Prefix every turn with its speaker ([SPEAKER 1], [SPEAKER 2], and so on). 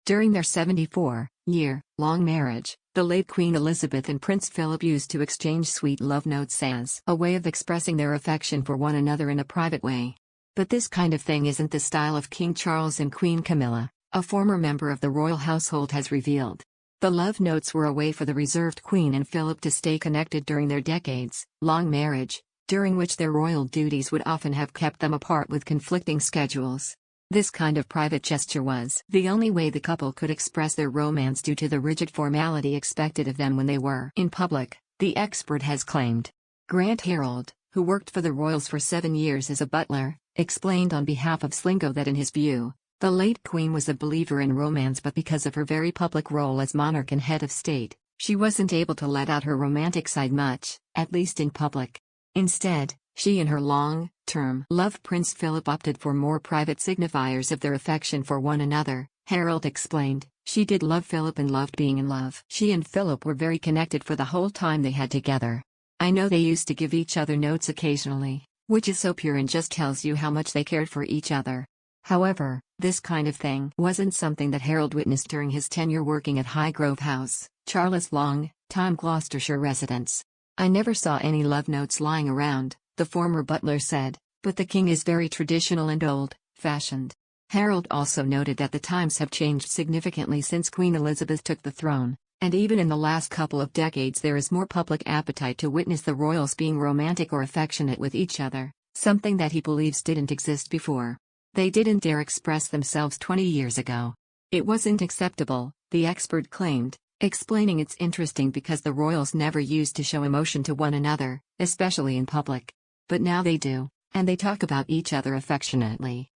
[SPEAKER 1] During their 74-year-long marriage, the late Queen Elizabeth and Prince Philip used to exchange sweet love notes as a way of expressing their affection for one another in a private way. But this kind of thing isn't the style of King Charles and Queen Camilla, a former member of the royal household has revealed. The love notes were a way for the reserved Queen and Philip to stay connected during their decades-long marriage, during which their royal duties would often have kept them apart with conflicting schedules. This kind of private gesture was the only way the couple could express their romance due to the rigid formality expected of them when they were in public, the expert has claimed. Grant Harold, who worked for the royals for 7 years as a butler, explained on behalf of Slingo that in his view, the late Queen was a believer in romance, but because of her very public role as monarch and head of state, she wasn't able to let out her romantic side much, at least in public. Instead, she and her long-term love Prince Philip opted for more private signifiers of their affection for one another, Harold explained. She did love Philip and loved being in love. She and Philip were very connected for the whole time they had together. I know they used to give each other notes occasionally, which is so pure and just tells you how much they cared for each other. However, this kind of thing wasn't something that Harold witnessed during his tenure working at Highgrove House, Charlotte's long-time Gloucestershire residence. I never saw any love notes lying around, the former butler said, but the king is very traditional and old-fashioned. Harold also noted that the times have changed significantly since Queen Elizabeth took the throne, and even in the last couple of decades there is more public appetite to witness the royals being romantic or affectionate with each other, something that he believes didn't exist before. They didn't dare express themselves 20 years ago. It wasn't acceptable, the expert claimed, explaining it's interesting because the royals never used to show emotion to one another, especially in public. But now they do, and they talk about each other affectionately.